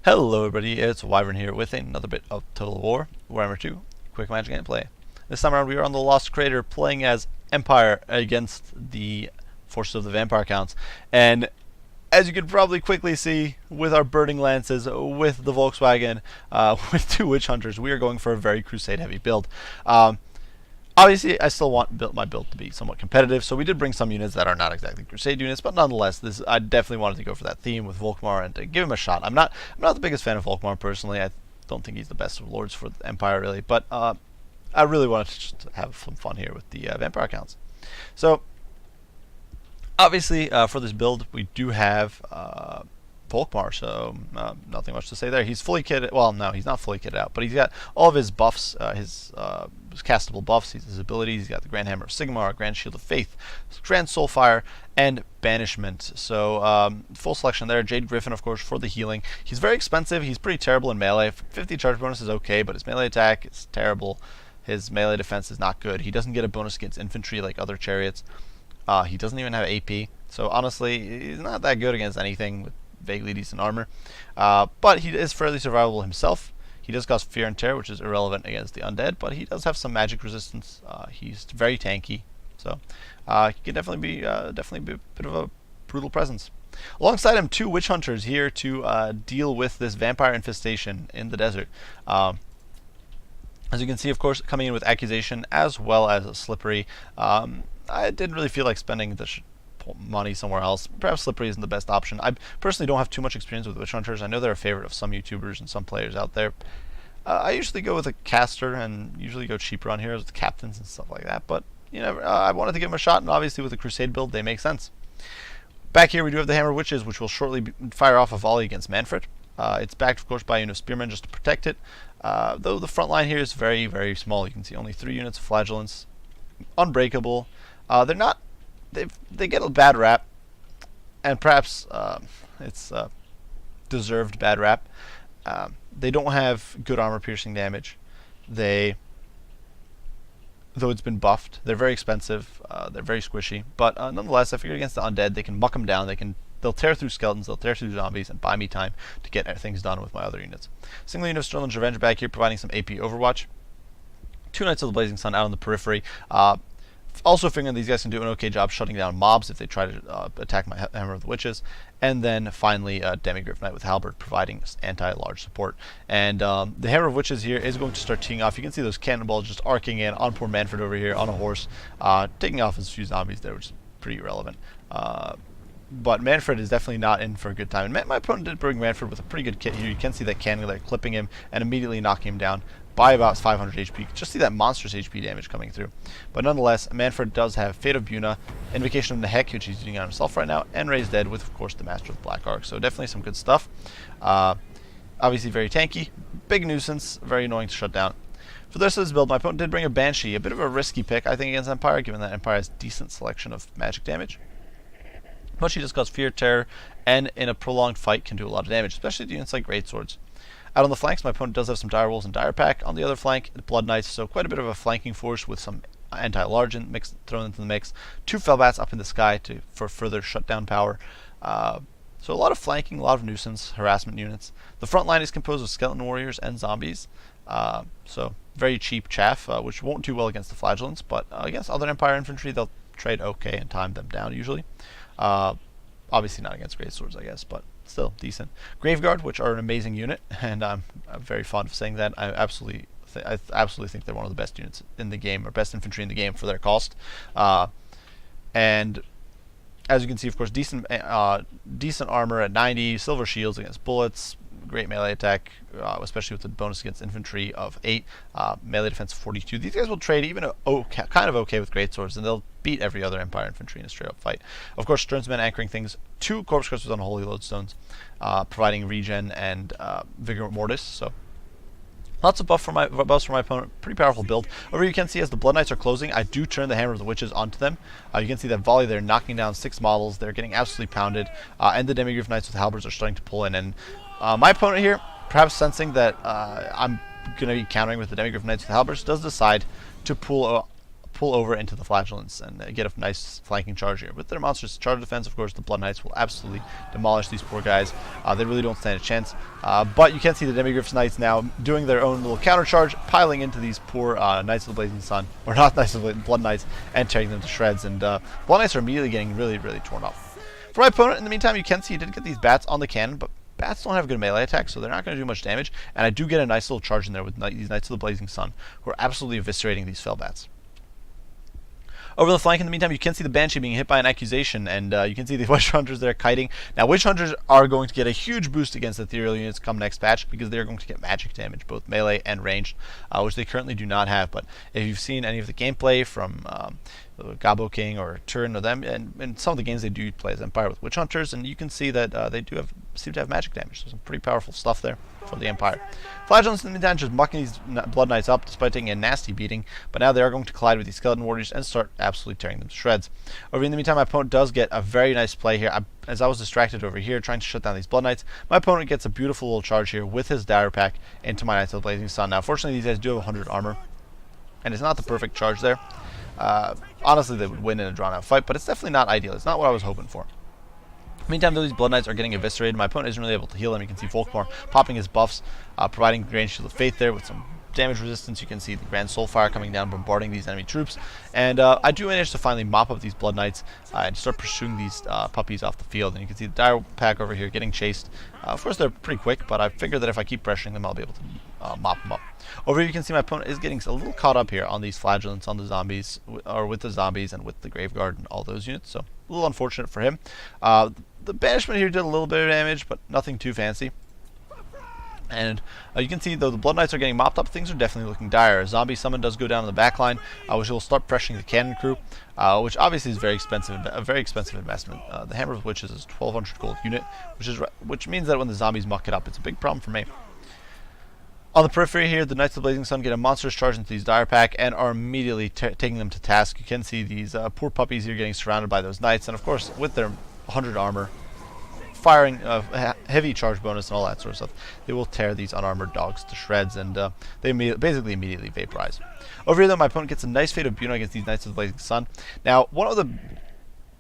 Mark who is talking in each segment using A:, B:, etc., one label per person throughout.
A: Hello everybody, it's Wyvern here with another bit of Total War, Warhammer 2, quick magic gameplay. This time around we are on the Lost Crater playing as Empire against the forces of the Vampire Counts. And as you can probably quickly see, with our burning lances, with the Volkswagen, with two witch hunters, we are going for a very Crusade heavy build. Obviously, I still want my build to be somewhat competitive, so we did bring some units that are not exactly Crusade units, but nonetheless, I definitely wanted to go for that theme with Volkmar and to give him a shot. I'm not the biggest fan of Volkmar personally. I don't think he's the best of lords for the Empire really, but I really wanted to just have some fun here with the Vampire Counts. So, obviously, for this build, we do have Volkmar, so nothing much to say there. He's fully kitted. Well, no, he's not fully kitted out, but he's got all of his buffs, his castable buffs, his abilities. He's got the Grand Hammer of Sigmar, Grand Shield of Faith, Grand Soulfire, and Banishment. So full selection there. Jade Griffin, of course, for the healing. He's very expensive. He's pretty terrible in melee. 50 charge bonus is okay, but his melee attack is terrible. His melee defense is not good. He doesn't get a bonus against infantry like other chariots. He doesn't even have AP. So honestly, he's not that good against anything with vaguely decent armor, but he is fairly survivable himself. He does cause fear and terror, which is irrelevant against the undead, but he does have some magic resistance. He's very tanky, so he can definitely be a bit of a brutal presence. Alongside him, two witch hunters here to deal with this vampire infestation in the desert. As you can see, of course, coming in with accusation as well as a slippery. I didn't really feel like spending the money somewhere else. Perhaps slippery isn't the best option. I personally don't have too much experience with witch hunters. I know they're a favorite of some YouTubers and some players out there. I usually go with a caster and usually go cheaper on heroes with captains and stuff like that, but you know, I wanted to give them a shot, and obviously with the Crusade build they make sense. Back here we do have the Hammer of Witches, which will shortly fire off a volley against Manfred. It's backed of course by a unit of spearmen just to protect it, though the front line here is very, very small. You can see only 3 units of flagellants, unbreakable. They're not. They get a bad rap, and perhaps it's deserved bad rap. They don't have good armor-piercing damage. Though it's been buffed, they're very expensive. They're very squishy, but nonetheless, I figured against the undead, they can muck them down. They'll tear through skeletons, they'll tear through zombies, and buy me time to get things done with my other units. Single unit of Sterling's Revenge back here, providing some AP Overwatch. 2 Knights of the Blazing Sun out on the periphery. Also figuring these guys can do an okay job shutting down mobs if they try to attack my Hammer of the Witches. And then finally, Demigryph Knight with Halberd providing anti-large support. And the Hammer of Witches here is going to start teeing off. You can see those cannonballs just arcing in on poor Manfred over here on a horse, taking off his few zombies there, which is pretty irrelevant. But Manfred is definitely not in for a good time. And my opponent did bring Manfred with a pretty good kit here. You can see that cannon there clipping him and immediately knocking him down by about 500 HP. Just see that monstrous HP damage coming through. But nonetheless, Manfred does have Fate of Buna, Invocation of Nehek, which he's using on himself right now, and Raised Dead with, of course, the Master of the Black Arc. So definitely some good stuff. Obviously very tanky, big nuisance, very annoying to shut down. For the rest of this build, my opponent did bring a Banshee, a bit of a risky pick, I think, against Empire, given that Empire has decent selection of magic damage. But she does cause fear, terror, and in a prolonged fight can do a lot of damage, especially to units like Greatswords. Out on the flanks, my opponent does have some Dire Wolves and Dire Pack. On the other flank, Blood Knights, so quite a bit of a flanking force with some anti-large thrown into the mix. 2 Fellbats up in the sky for further shutdown power. So a lot of flanking, a lot of nuisance, harassment units. The front line is composed of Skeleton Warriors and Zombies. So very cheap chaff, which won't do well against the Flagellants, but against other Empire infantry, they'll trade okay and time them down usually. Obviously not against Greatswords, I guess, but still decent. Graveguard, which are an amazing unit, and I'm very fond of saying that. I absolutely think they're one of the best units in the game, or best infantry in the game for their cost. And as you can see, of course, decent armor at 90, silver shields against bullets, great melee attack, especially with the bonus against infantry of 8, melee defense of 42. These guys will trade even kind of okay with greatswords, and they'll beat every other Empire infantry in a straight-up fight. Of course, Sternsmen anchoring things, 2 Corpse Crushers on Holy Lodestones, providing regen and Vigor Mortis. So lots of buffs for my opponent. Pretty powerful build. Over here you can see as the Blood Knights are closing, I do turn the Hammer of the Witches onto them. You can see that volley there knocking down 6 models. They're getting absolutely pounded, and the Demigryph Knights with halberds are starting to pull in. And my opponent here, perhaps sensing that I'm going to be countering with the Demigryph Knights with halberds, does decide to pull pull over into the Flagellants and get a nice flanking charge here. With their monsters charge defense, of course, the Blood Knights will absolutely demolish these poor guys. They really don't stand a chance. But you can see the Demigryph's Knights now doing their own little counter charge, piling into these poor Knights of the Blazing Sun, or not Knights of the Blood Knights, and tearing them to shreds. And Blood Knights are immediately getting really, really torn up. For my opponent, in the meantime, you can see he did get these bats on the cannon, but bats don't have good melee attack, so they're not going to do much damage. And I do get a nice little charge in there with these Knights of the Blazing Sun, who are absolutely eviscerating these fell bats. Over the flank, in the meantime, you can see the Banshee being hit by an accusation, and you can see the Witch Hunters there kiting. Now, Witch Hunters are going to get a huge boost against ethereal units come next patch, because they're going to get magic damage, both melee and ranged, which they currently do not have. But if you've seen any of the gameplay from Gabo King or Turin or them, and some of the games they do play as Empire with Witch Hunters, and you can see that they do seem to have magic damage. So some pretty powerful stuff there for the Empire. Flagellants, in the meantime, just mucking these Blood Knights up despite taking a nasty beating, but now they are going to collide with these Skeleton Warriors and start absolutely tearing them to shreds. Over in the meantime, my opponent does get a very nice play here. As I was distracted over here trying to shut down these Blood Knights, my opponent gets a beautiful little charge here with his Dire Pack into my Knights of the Blazing Sun. Now, fortunately, these guys do have 100 armor, and it's not the perfect charge there. Honestly, they would win in a drawn-out fight, but it's definitely not ideal. It's not what I was hoping for. Meantime, though, these Blood Knights are getting eviscerated. My opponent isn't really able to heal them. You can see Volkmar popping his buffs, providing Grand Shield of Faith there with some damage resistance. You can see the Grand Soulfire coming down, bombarding these enemy troops. And I do manage to finally mop up these Blood Knights and start pursuing these puppies off the field. And you can see the Dire Pack over here getting chased. Of course, they're pretty quick, but I figure that if I keep pressuring them, I'll be able to mop them up. Over here, you can see my opponent is getting a little caught up here on these Flagellants, on the zombies, or with the zombies and with the Graveguard and all those units. So a little unfortunate for him. The Banishment here did a little bit of damage, but nothing too fancy. And you can see, though, the Blood Knights are getting mopped up, things are definitely looking dire. A zombie summon does go down in the back line, which will start pressuring the cannon crew, which obviously is very expensive, a very expensive investment. The Hammer of Witches is a 1200 gold unit, which means that when the zombies muck it up, it's a big problem for me. On the periphery here, the Knights of the Blazing Sun get a monstrous charge into these Dire Pack and are immediately taking them to task. You can see these poor puppies here getting surrounded by those Knights, and of course, with their 100 armor, firing heavy charge bonus and all that sort of stuff, they will tear these unarmored dogs to shreds, and they basically immediately vaporize. Over here, though, my opponent gets a nice Fate of Buna against these Knights of the Blazing Sun. Now, one of the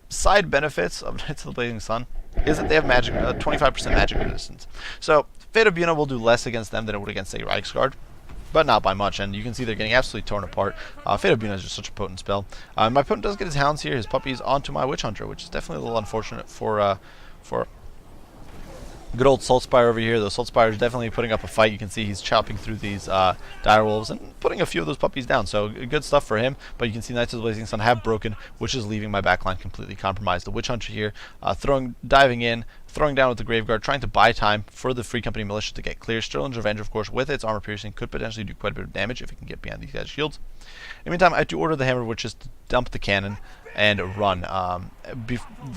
A: side benefits of Knights of the Blazing Sun is that they have magic, 25% magic resistance. So, Fate of Buna will do less against them than it would against, say, Reiksguard, but not by much, and you can see they're getting absolutely torn apart. Fate of Buna is just such a potent spell. My opponent does get his hounds here, his puppies, onto my Witch Hunter, which is definitely a little unfortunate for good old Saltspire over here. The Saltspire is definitely putting up a fight. You can see he's chopping through these direwolves and putting a few of those puppies down. So good stuff for him. But you can see Knights of the Blazing Sun have broken, which is leaving my backline completely compromised. The Witch Hunter here, diving in, throwing down with the Graveguard, trying to buy time for the Free Company Militia to get clear. Sterling's Revenge, of course, with its armor piercing, could potentially do quite a bit of damage if it can get behind these guys' shields. In the meantime, I do order the Hammer Witches to dump the cannon and run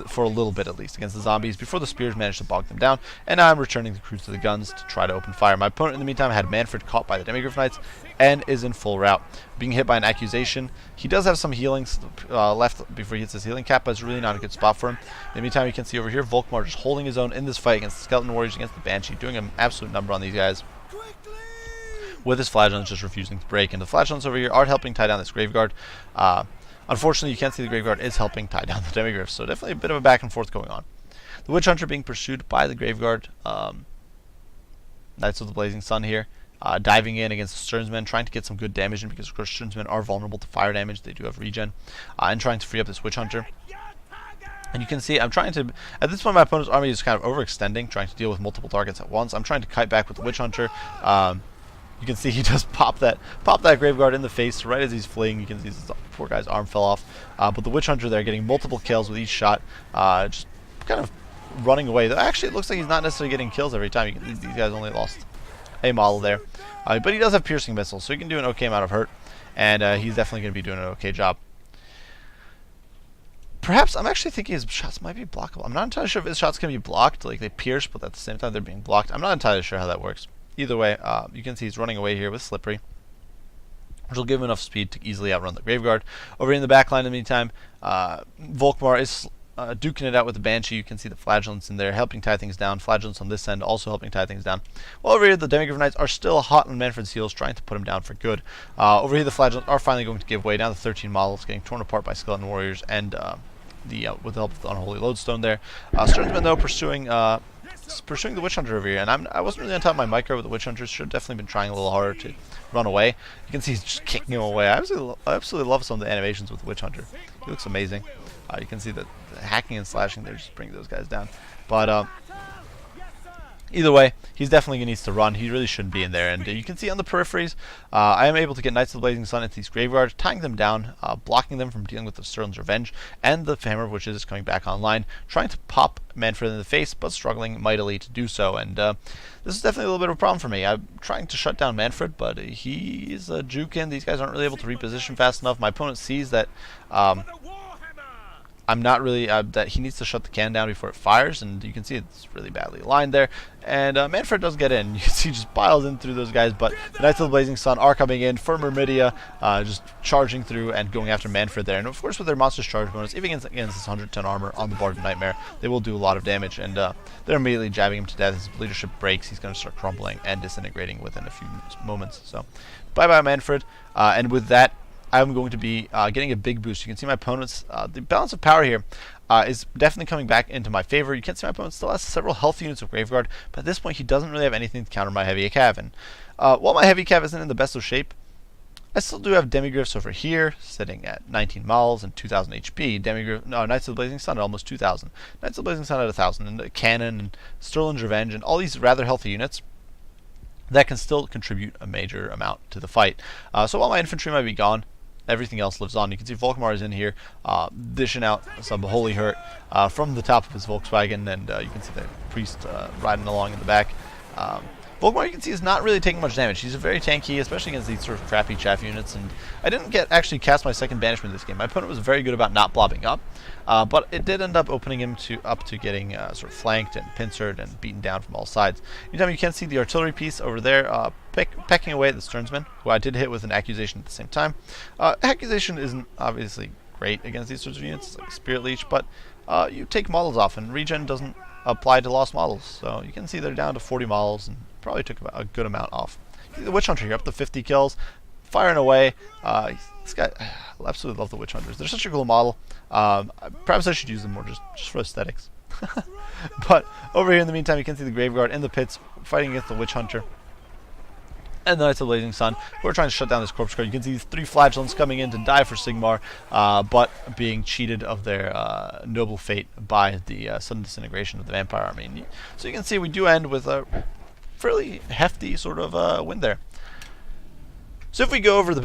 A: for a little bit at least against the zombies before the spears manage to bog them down, and now I'm returning the crews to the guns to try to open fire. My opponent in the meantime had Manfred caught by the Demigryph Knights and is in full rout, being hit by an accusation. He does have some healings left before he hits his healing cap, but it's really not a good spot for him. In the meantime, you can see over here Volkmar just holding his own in this fight against the Skeleton Warriors, against the Banshee, doing an absolute number on these guys, with his Flagellants just refusing to break. And the Flagellants over here are helping tie down this Graveguard. Unfortunately, you can't see the Graveguard is helping tie down the Demigryphs, so definitely a bit of a back and forth going on. The Witch Hunter being pursued by the Graveguard. Knights of the Blazing Sun here, diving in against the Sternsmen, trying to get some good damage in, because of course Sternsmen are vulnerable to fire damage. They do have regen, and trying to free up this Witch Hunter. And you can see I'm trying to, at this point my opponent's army is kind of overextending, trying to deal with multiple targets at once. I'm trying to kite back with the Witch Hunter. You can see he does pop that Graveguard in the face right as he's fleeing. You can see this poor guy's arm fell off. But the Witch Hunter there getting multiple kills with each shot, just kind of running away. Actually, it looks like he's not necessarily getting kills every time. These guys only lost a model there. But he does have piercing missiles, so he can do an okay amount of hurt. And he's definitely going to be doing an okay job. Perhaps, I'm actually thinking his shots might be blockable. I'm not entirely sure if his shots can be blocked, like they pierce, but at the same time they're being blocked. I'm not entirely sure how that works. Either way, you can see he's running away here with Slippery, which will give him enough speed to easily outrun the Graveguard. Over in the back line in the meantime, Volkmar is duking it out with the Banshee. You can see the Flagellants in there helping tie things down. Flagellants on this end also helping tie things down. Well, over here, the Demigryph Knights are still hot on Manfred's heels, trying to put him down for good. Over here, the Flagellants are finally going to give way, down to 13 models, getting torn apart by Skeleton Warriors and with the help of the Unholy Lodestone there. Sternsman, though, pursuing the Witch Hunter over here, and I wasn't really on top of my micro with the Witch Hunters. Should have definitely been trying a little harder to run away. You can see he's just kicking him away. I absolutely love some of the animations with the Witch Hunter. He looks amazing. You can see that the hacking and slashing there just bring those guys down. But either way, he's definitely needs to run. He really shouldn't be in there. And you can see on the peripheries, I am able to get Knights of the Blazing Sun into these graveyards, tying them down, blocking them from dealing with the Sterling's Revenge, and the Hammer of Witches is coming back online, trying to pop Manfred in the face, but struggling mightily to do so. And this is definitely a little bit of a problem for me. I'm trying to shut down Manfred, but he's a juke-in. These guys aren't really able to reposition fast enough. My opponent sees that I'm not really, that he needs to shut the cannon down before it fires, and you can see it's really badly aligned there. And Manfred does get in. You can see he just piles in through those guys, but the Knights of the Blazing Sun are coming in for Myrmidia, just charging through and going after Manfred there. And of course, with their Monstrous Charge bonus, even against this 110 armor on the Bard of Nightmare, they will do a lot of damage, and they're immediately jabbing him to death. His leadership breaks, he's going to start crumbling and disintegrating within a few moments. So, bye-bye Manfred, and with that, I'm going to be getting a big boost. You can see my opponent's, the balance of power here is definitely coming back into my favor. You can see my opponent still has several healthy units of Graveguard, but at this point he doesn't really have anything to counter my Heavy Cav. And while my Heavy Cav isn't in the best of shape, I still do have Demigryphs over here, sitting at 19 models and 2,000 HP. Knights of the Blazing Sun at almost 2,000. Knights of the Blazing Sun at 1,000, and a Cannon, and Sterling's Revenge, and all these rather healthy units that can still contribute a major amount to the fight. So while my infantry might be gone, everything else lives on. You can see Volkmar is in here, dishing out some holy hurt from the top of his Volkswagen, and you can see the priest riding along in the back. Volkmar, you can see, is not really taking much damage. He's very tanky, especially against these sort of crappy chaff units, and I didn't actually cast my second banishment this game. My opponent was very good about not blobbing up, but it did end up opening him up to getting sort of flanked and pincered and beaten down from all sides. Anytime you can see the artillery piece over there pecking away at the Sternsman, who I did hit with an accusation at the same time. Accusation isn't obviously great against these sorts of units, like Spirit Leech, but you take models off, and regen doesn't apply to lost models, so you can see they're down to 40 models, and probably took about a good amount off. The Witch Hunter here, up to 50 kills, firing away. This guy, I absolutely love the Witch Hunters. They're such a cool model. Perhaps I should use them more just for aesthetics. But over here in the meantime, you can see the Graveguard in the pits fighting against the Witch Hunter and the Knights of the Blazing Sun, who are trying to shut down this corpse guard. You can see these 3 Flagellants coming in to die for Sigmar, but being cheated of their noble fate by the sudden disintegration of the Vampire Army. So you can see we do end with a fairly hefty sort of win there. So if we go over the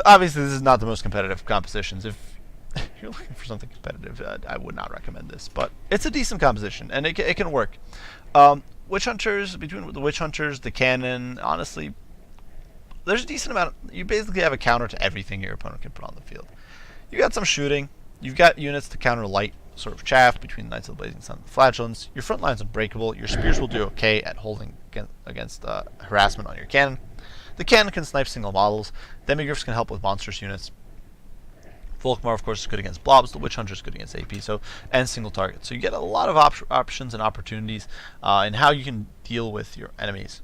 A: obviously this is not the most competitive compositions. If you're looking for something competitive, I would not recommend this, but it's a decent composition, and it can work. Witch Hunters, between the Witch Hunters, the Cannon, honestly, there's a decent amount. You basically have a counter to everything your opponent can put on the field. You got some shooting. You've got units to counter light sort of chaff between the Knights of the Blazing Sun and the Flagellants. Your front line's unbreakable. Your spears will do okay at holding against harassment on your cannon. The cannon can snipe single models. Demigryphs can help with monstrous units. Volkmar, of course, is good against blobs. The Witch Hunter is good against AP, and single targets. So you get a lot of options and opportunities in how you can deal with your enemies,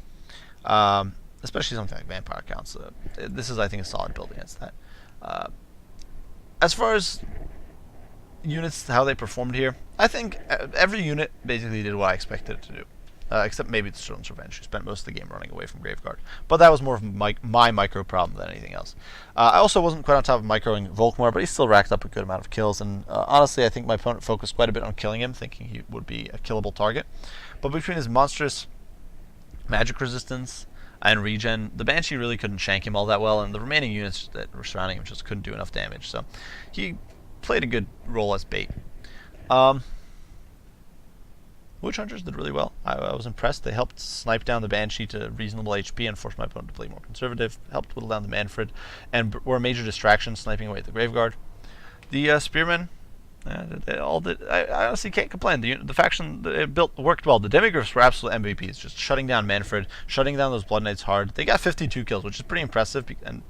A: especially something like Vampire Counts. This is, I think, a solid build against that. As far as units, how they performed here, I think every unit basically did what I expected it to do. Except maybe the Sterling's Revenge, who spent most of the game running away from Graveguard. But that was more of my micro problem than anything else. I also wasn't quite on top of microing Volkmar, but he still racked up a good amount of kills. And honestly, I think my opponent focused quite a bit on killing him, thinking he would be a killable target. But between his monstrous magic resistance and regen, the Banshee really couldn't shank him all that well, and the remaining units that were surrounding him just couldn't do enough damage. So he played a good role as bait. Witch Hunters did really well. I was impressed. They helped snipe down the Banshee to reasonable HP and forced my opponent to play more conservative, helped whittle down the Manfred, and were a major distraction, sniping away at the Graveguard. The Spearmen, they all did. I honestly can't complain. The faction that it built worked well. The Demigryphs were absolute MVPs, just shutting down Manfred, shutting down those Blood Knights hard. They got 52 kills, which is pretty impressive, and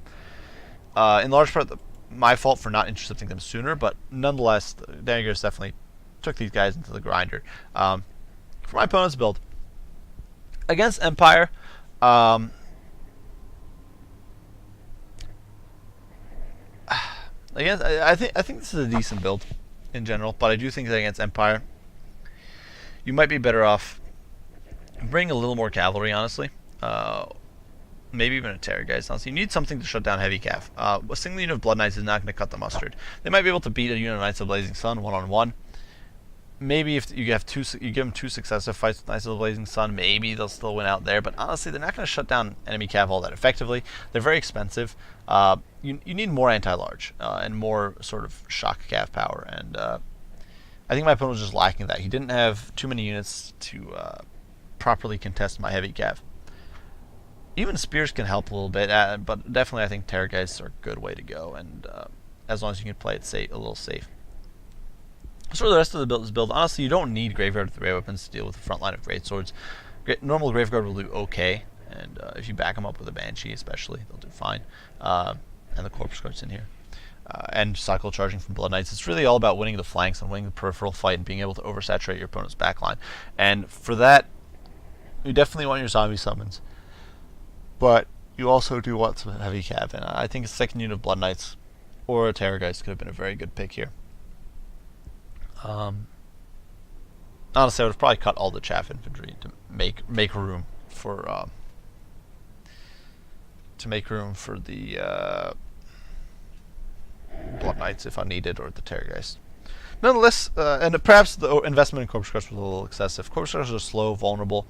A: in large part my fault for not intercepting them sooner, but nonetheless, the Demigryphs definitely took these guys into the grinder. For my opponent's build against Empire, against, I think this is a decent build in general, but I do think that against Empire, you might be better off bringing a little more cavalry, honestly. Maybe even a terror, guys. Honestly, you need something to shut down heavy cav. A single unit of Blood Knights is not going to cut the mustard. They might be able to beat a unit of Knights of the Blazing Sun one-on-one. Maybe if you have you give them 2 successive fights with Knights of the Blazing Sun, maybe they'll still win out there. But honestly, they're not going to shut down enemy cav all that effectively. They're very expensive. You need more anti-large and more sort of shock cav power. And I think my opponent was just lacking that. He didn't have too many units to properly contest my heavy cav. Even spears can help a little bit, but definitely I think terror guys are a good way to go, and as long as you can play it safe, a little safe. So the rest of this build, honestly, you don't need Graveyard with ray weapons to deal with the front line of great swords. Normal Graveguard will do okay, and if you back them up with a Banshee especially, they'll do fine. And the Corpse Guard's in here. And cycle charging from Blood Knights. It's really all about winning the flanks and winning the peripheral fight and being able to oversaturate your opponent's backline. And for that, you definitely want your zombie summons. But you also do want some heavy cav, and I think a second unit of Blood Knights or a Terror Geist could have been a very good pick here. Honestly, I would have probably cut all the chaff infantry to make room for the Blood Knights if I needed, or the Terror Geist. Nonetheless, and perhaps the investment in Corpse Crush was a little excessive. Corpse Crush are slow, vulnerable.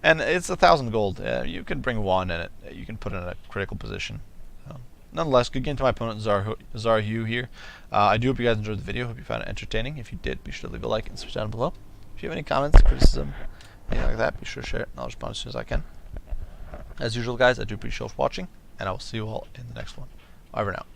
A: And it's 1,000 gold. You can bring one in it. You can put it in a critical position. Nonetheless, good game to my opponent, Zarhu here. I do hope you guys enjoyed the video. Hope you found it entertaining. If you did, be sure to leave a like and subscribe down below. If you have any comments, criticism, anything like that, be sure to share it, and I'll respond as soon as I can. As usual, guys, I do appreciate you watching, and I will see you all in the next one. Bye for now.